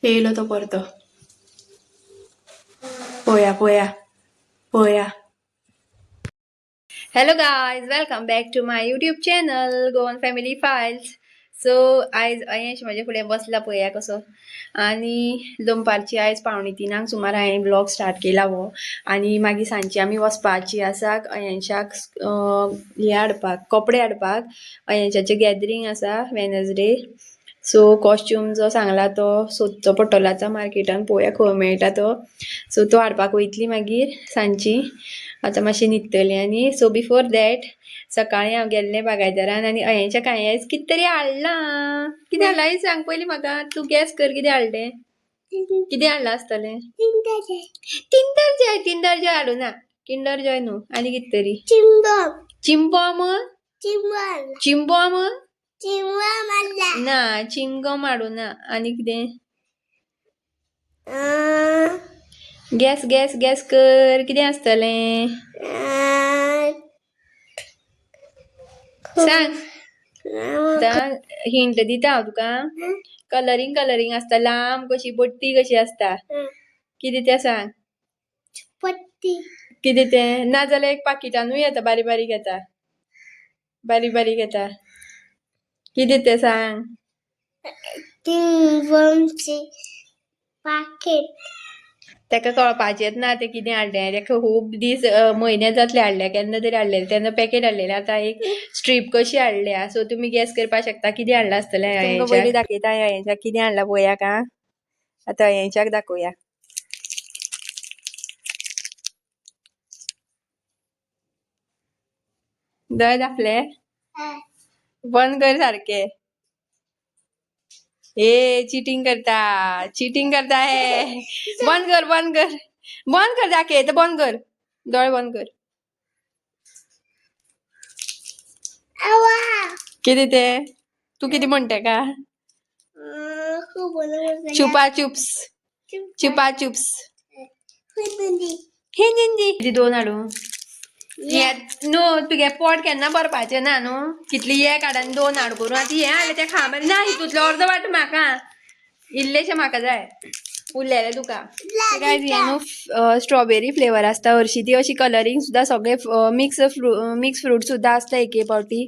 येयलो तो परतो. पळया पळया पळया. Hello guys, welcome back to my YouTube channel Goan family files. So आयज अयेश म्हाजे फुडें बसला पळया कसो. आनी दनपारची आयज 2:45 सुमार हांवें ब्लॉग स्टार्ट केला हो. आनी मागीर सांजची आमी वचपाची आसा अयेशाक हे हाडपाक, कपडे हाडपाक. अयेशाचें गॅदरींग आसा वेनसडे. सो कॉस्ट्यूम जो सांगला तो सोदचो पडटलो आतां मार्केटान, पळोवया खंय मेळटा तो. सो तो हाडपाक वयतली मागीर सांजची. आतां मातशें न्हिदतलें आनी सो बिफोर दॅट सकाळीं हांव गेल्लें बागायदारान आनी अयेशाक हांवें आयज कितें तरी हाडलां. कितें हाडलां आयज सांग पयलीं म्हाका. तूं गॅस कर कितें हाडलें. कितें हाडलां आसतलें. किंडर जॉय हाडूं ना. किंडर जॉय न्हू, आनी कितें तरी चिंबॉम. चिंबॉम ना, चिंगम हाडूं ना. आनी कितें. गॅस गॅस गॅस कर कितें आसतलें. सांग. हिंट दिता हांव तुका. कलरींग आसता, लांब कशी बट्टी कशी आसता. कितें तें सांग. पट्टी. कितें तें. नाजाल्यार एक पाकिटानूय येता, बारीक बारीक येता. बारीक बारीक येता. कितें तें सांग. पाकीट. तेका कळपाचेंच ना तें कितें हाडलें. तेका खूब दीस म्हयने जातले हाडल्या, केन्ना तरी हाडलेलें. तेन्ना पॅकेट हाडलेलें, आतां एक स्ट्रीप कशी हाडल्या. सो तुमी गॅस करपाक शकता कितें हाडलां आसतलें. तुमकां पयलीं दाखयता अयेशाक कितें हाडलां पळयाक आं. आतां अयेशाक दाखोवया. दोळे धांपले. बंद कर सारके. ए चीटिंग करता हे. बंद कर दाखय तर बंद कर. दोळे बंद कर. कितें तें. तू कितें म्हणटा का. चुपा चुप्स. कितें दोन हाडूं. नो, तुगे पोट केन्ना भरपाचें ना न्हू. कितली एक हाड आनी दोन हाड करून. आतां हें हाडलें तें खा मरे. ना, हितूंतलो अर्दो वांटो म्हाका. इल्लेशें म्हाका जाय. उरलेलें तुका. काय हें न्हू स्ट्रॉबेरी फ्लेवर आसता हरशीं ती अशी कलरींग सुद्दां सगळे मिक्स फ्रूट सुद्दां आसता एके पावटी.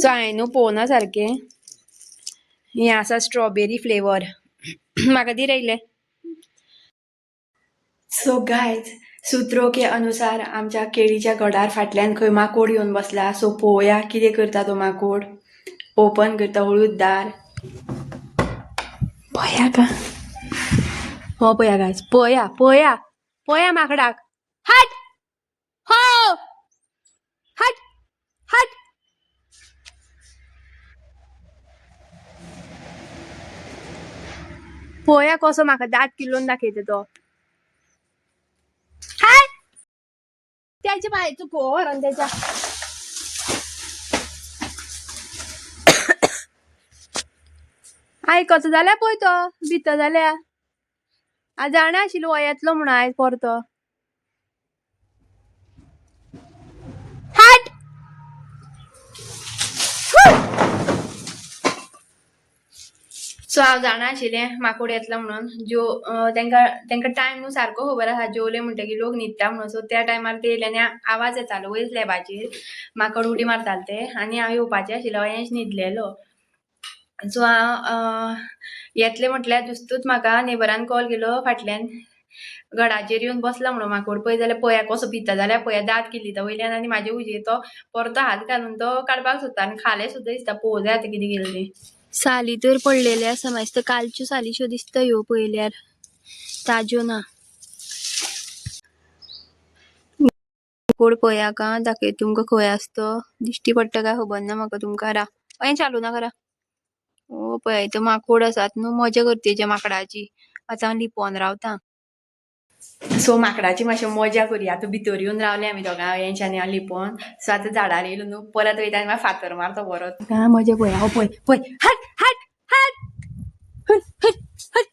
सो हांवें न्हू पळोवना सारकें. हें आसा स्ट्रॉबेरी फ्लेवर. म्हाका दी रे इल्लें. सो गायज, सुत्रों के अनुसार आमच्या केळीच्या घडार फाटल्यान खंय माकोड येवन बसला. सो पळोवया कितें करता तो माकोड. ओपन करता हळूच दार. पळया का. हो पळया गायज, पळया माकडाक. हट. हो हट हट. पळया कसो म्हाका दात किल्लोन दाखयता तो. हट. त्याच्या पायाचो पोर आणि त्याच्या. आयकचो जाल्यार पळय तो भितर जाल्यार. हांव जाणा आशिल्लो हो येतलो म्हणून आयज परतो. हट. सो हांव जाणा आशिल्लें माकोड येतलो म्हणून. तेंका टायम न्हू सारको खबर आसा. जेवले म्हणटकीर लोक न्हिदता म्हणून. सो त्या टायमार ते येयले आनी आवाज येतालो वयर स्लॅबाचेर. माकड उडी मारताले ते. आनी हांव येवपाचें आशिल्लें, अयेश न्हिदलेलो. सो हांव येतलें म्हटल्यार दुस्तूच म्हाका नेबरान कॉल केलो फाटल्यान. घडाचेर येवन बसला म्हणून माकोड. पळय जाल्यार पळया कसो भिता जाल्यार पळया दात किल्लीता वयल्यान. आनी म्हाजे उजेर तो परतो हात घालून तो काडपाक सोदता. आनी खालें सुद्दां दिसता. पळोवं जाय आतां कितें केलें तें. साली तर पडलेले आसा. म्हाका कालच्यो सालीश्यो दिसता ह्यो पळयल्यार. ताज्यो ना. माकोड पळया का दाखय तुमकां खंय आसा तो. दिश्टी पडटा काय खबर ना म्हाका तुमकां. राव अयें चालू नाका राव. ओ पळय इथं माकोड आसात न्हू. मजा करतेच्या माकडाची. आतां हांव लिपोन रावतां. सो माकडाची मातशें मजा करुया. आतां भितर येवन रावले आमी दोगां, अयेश आनी हांव लिपोन. सो आतां झाडार येयलो न्हू, परत वयता आनी फातर मारता परत. काय मजा पळय. हो पळय पळय. हट हट हट. हट हट हट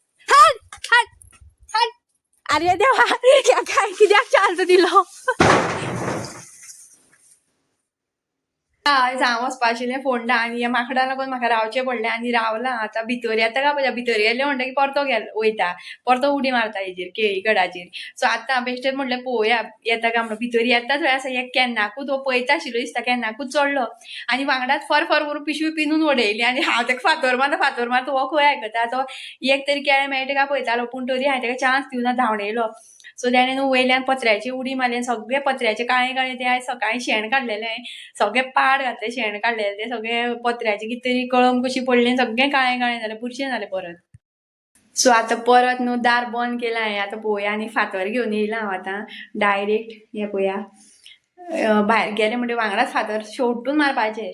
हट हट. अरे देवा, काय कित्याक चान्स दिलो. हय हांव वचपा आशिल्लें फोंडा आनी ह्या माकडां लागून म्हाका रावचें पडलें आनी रावलां आतां भितर येता काय पळय भितर गेलें म्हणटकीर परतो वयता परतो उडी मारता हेजेर केळी घडाचेर सो आतां बेश्टेच म्हणलें पळोवया येता काय म्हणून भितर येता थंय आसा एक केन्नाकूच हो पळयता आशिल्लो दिसता केन्नाकूच चडलो आनी वांगडाच फर फर करून पिशवी पिनून उडयली आनी हांव ताका फातर मारता हो खंय आयकता तो एक तरी केळें मेळटा काय पळयतालो पूण तरी हांवें ताका चान्स दिवना धांवडयलो सो तेणें न्हू वयल्यान पत्र्याची उडी मारली आनी सगळे पत्र्याचे काळे काळे ते आयज सकाळीं शेण काडलेलें हांवें सगळे पाड घातले शेण काडलेले ते सगळे पत्र्याचे कितें तरी कळम कशी पडली सगळें काळें काळें जालें बुरशें जालें परत सो आतां परत न्हू दार बंद केलां हांवें आतां पळोवया आनी फातर घेवन येयलां हांव आतां डायरेक्ट हें पळया भायर गेलें म्हणटकीर वांगडाच फातर शेवटून मारपाचें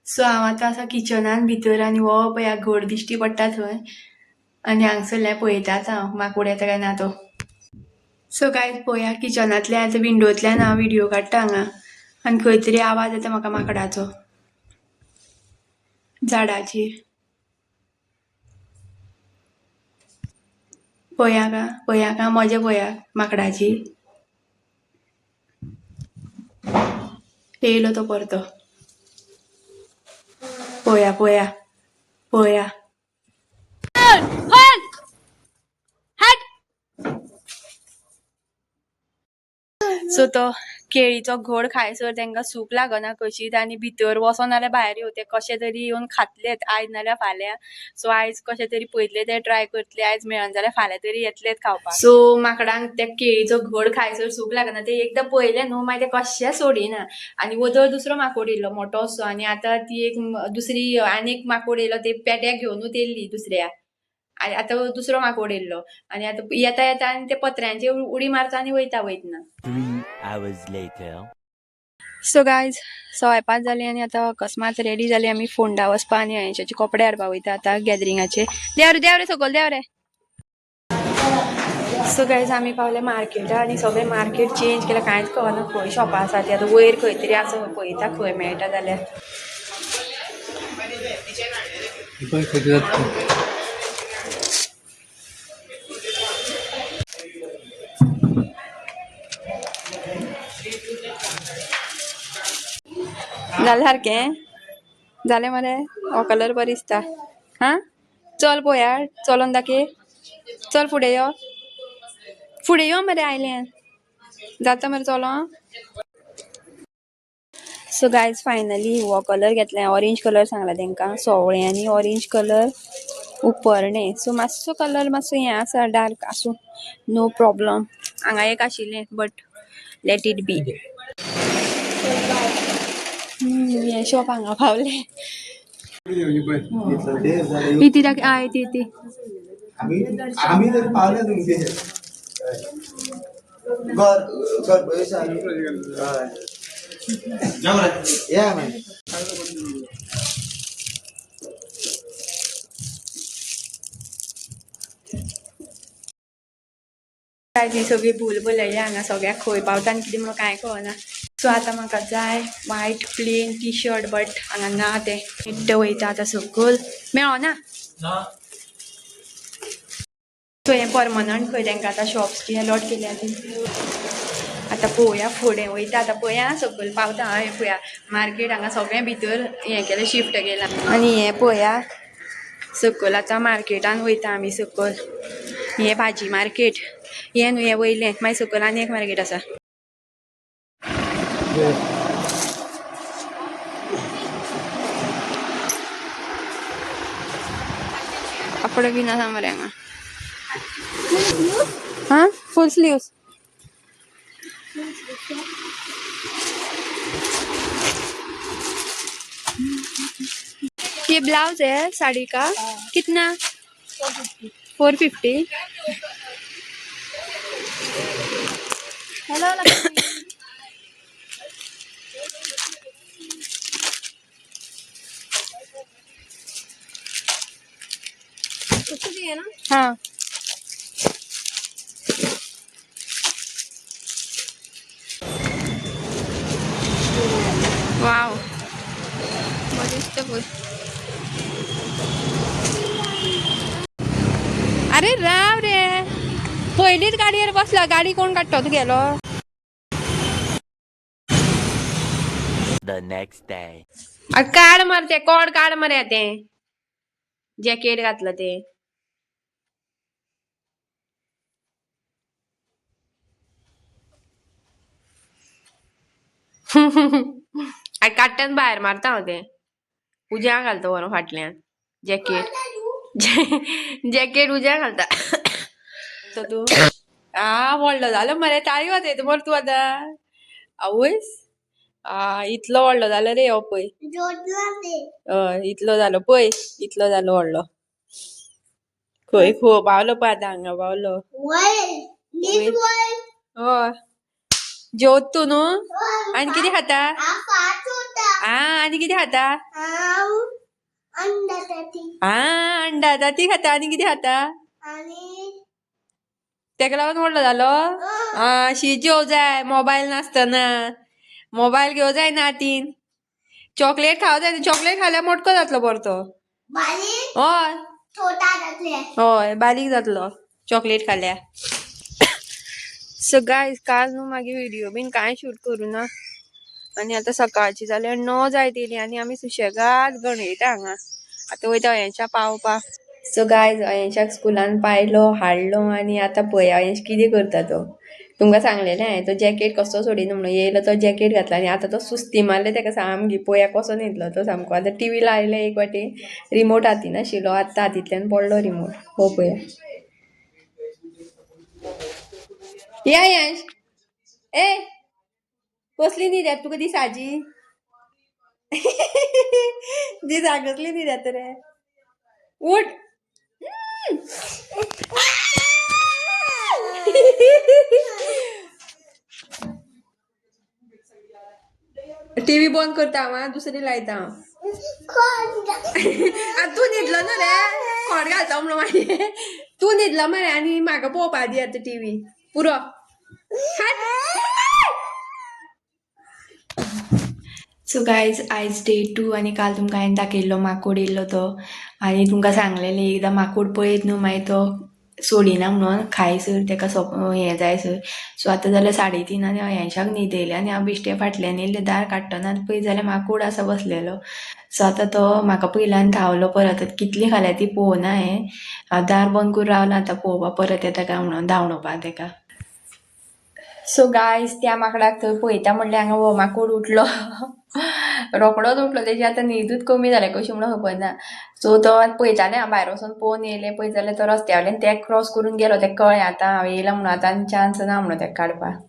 सो हांव आतां आसा किचनान भितर आनी हो पळया घड दिश्टी पडटा थंय आनी हांगसरलें पळयतात हांव माकूड येता काय ना तो सो गायज पळया किचनांतल्यान आतां विंडोंतल्यान हांव व्हिडियो काडटा हांगा आनी खंय तरी आवाज येता म्हाका माकडाचो झाडाचेर पळया का मजा पळया माकडाची येयलो तो परतो पळया पळया पळया सो तो केळीचो घड खायसर तांकां सूख लागना कशीच आनी भितर वचोन नाल्यार भायर येवं कशे तरी येवन खातलेत आयज नाल्यार फाल्यां सो आयज कशे तरी पयतले ते ट्राय करतले आयज मेळना जाल्यार फाल्यां तरी येतलेत खावपाक सो माकडांक त्या केळीचो घड खायसर सूख लागना ते एकदां पळयलें न्हू मागीर ते कशेंच सोडिना आनी वदळ दुसरो माकोड येयलो मोठो असो आनी आतां ती एक दुसरी आनीक माकोड येयलो ते पेट्याक घेवनूच येयल्ली दुसऱ्या आनी आतां दुसरो माकोड येयल्लो आनी आतां येता येता आनी ते पत्र्यांचेर उडी मारता आनी वयता वयतना 3 hours later. सो गायज सवायपाच जाली आनी आतां अकस्मात रेडी जाली आमी फोंडा वचपा आनी हांवें कपडे हाडपा वयता आतां गॅदरिंगाचे देव रे सकयल देव रे सो गायज आमी पावले मार्केटान आनी सगळें मार्केट चेंज केलें कांयच कळना खंय शॉपां आसा ती आतां वयर खंय तरी आसा पळयता खंय मेळटा जाल्यार जालें सारकें जालें मरे हो कलर बरो दिसता हां चल पळोवया चलोन दाखय चल फुडें यो मरे आयल्यान जाता मरे चलो सो गायज फायनली हो कलर घेतला ऑरेंज कलर सांगला तांकां सोवळें आनी ऑरेंज कलर उपरणे सो मातसो कलर मातसो हें आसा डार्क आसूं नो प्रॉब्लम हांगा एक आशिल्लें बट लेट इट बी हे शॉप हांगा पावलें इथे दाखय आं इथे आम्ही जर पावले तुमचे घर पैसा या ती सगळी भूल भुलयली हांगा सगळ्याक खंय पावता आनी कितें म्हणून कांय कळना सो आतां म्हाका जाय white plain T shirt but हांगा ना तें इट्ट वयता आतां सकयल मेळना सो हें परमनंट खंय तांकां आतां शॉप्स बी अलॉट केल्या ती आतां पळोवया फुडें वयता आतां पळया सकयल पावता हांव पळया मार्केट हांगा सगळें भितर हें केलें शिफ्ट केलां आनी हें पळया सकयल आतां मार्केटान वयता आमी सकयल हें भाजी मार्केट हें न्हू हें वयलें मागीर सकयल आनी एक मार्केट आसा कपडे बीन आसा मरे हांगा हां फुल स्लीव्स ये ब्लाउज है साड़ी का कितना 450 हाँ वाव अरे राव रे पयलीच गाडयेर बसला गाडी कोण काडटो गेलो The next day. काढ मार ते कोड काढ मरे ते जॅकेट घातलं ते काट्यान बाहेर मारता हांव ते उज्या घालता वरो फाटल्यान जॅकेट जॅकेट उज्या घालता तो तू व्हडलो जालो मरे ताळी वाजयता मरे तूं आतां आवयस इतलो व्हडलो जालो रे हो पळय हय इतलो जालो पळय इतलो जालो व्हडलो खंय खो पावलो पळय आतां हांगा पावलो हय जेवत तूं न्हू आनी कितें खाता आनी कितें खाता अंडा ती खाता आनी कितें खाता तेका लागून व्हडलो जालो शी जेव जाय मोबायल नासतना मोबायल घेवं जाय ना हातीन चॉकलेट खावं जाय चॉकलेट खाल्यार मोटको जातलो परतो हय हय बारीक जातलो चॉकलेट खाल्यार सो गायज काल न्हू मागीर व्हिडिओ बीन कांय शूट करूं ना आनी आतां सकाळची जाल्यार 9 जायत येयली आनी आमी सुशेगाद गणयता हांगा आतां वयता अयनशा पावपाक सो गायज अयनशाक स्कुलान पायलो हाडलो आनी आतां पळय अयनश कितें करता तो तुमकां सांगलेलें हांवें तो जॅकेट कसो सोडिना म्हणून येयलो तो जॅकेट घातला आनी आतां तो सुस्ती मारले तेका सामकी पळया कसो न्हिदलो तो सामको आतां टीव्ही लायले एक वाटी रिमोट हातीन आशिल्लो आतां हातींतल्यान पडलो रिमोट हो पळया या यश ए कसली न्हिद तुका दिसाची दिसा कसली न्हिद रे उठ टीव्ही बंद करता हांव दुसरी लायता हांव तूं न्हिदलो न्हू रे खोड घालता म्हणून मागीर तूं न्हिदलो मरे आनी म्हाका पळोवपा दी आतां टीव्ही पुरो सो गायज आयज डे 2 आनी काल तुमकां हांवें दाखयल्लो माकोड येयल्लो तो आनी तुमकां सांगलेलें एकदां माकोड पळयत न्हू मागीर तो सोडिना म्हणून खायसर तेका हें जायसर सो आतां जाल्यार 3:30 आनी अयनशाक न्हीद येयली आनी हांव बिश्टे फाटल्यान येयलें दार काडटना आनी पळयत जाल्यार माकोड आसा बसलेलो सो आतां तो म्हाका पयल्यान धांवलो परत कितली खाल्यार ती पळोवना हांवें हांव दार बंद करून रावला आतां पळोवपा परत येता काय म्हणून धांवणोवपाक तेका सो गायज त्या माकडाक थंय पळयता म्हणलें हांगा हो माकोड उठलो रोकडोच उठलो तेजी आतां न्हीदूच कमी जालें कशी म्हणून खबर ना सो तो पळयतालें हांव भायर वचून पळोवन येयलें पळयत जाल्यार तो रस्त्या वयल्यान तें क्रॉस करून गेलो तेका कळ्ळें आतां हांव येयला म्हणून आतां आनी चान्स ना म्हणून तेका काडपाक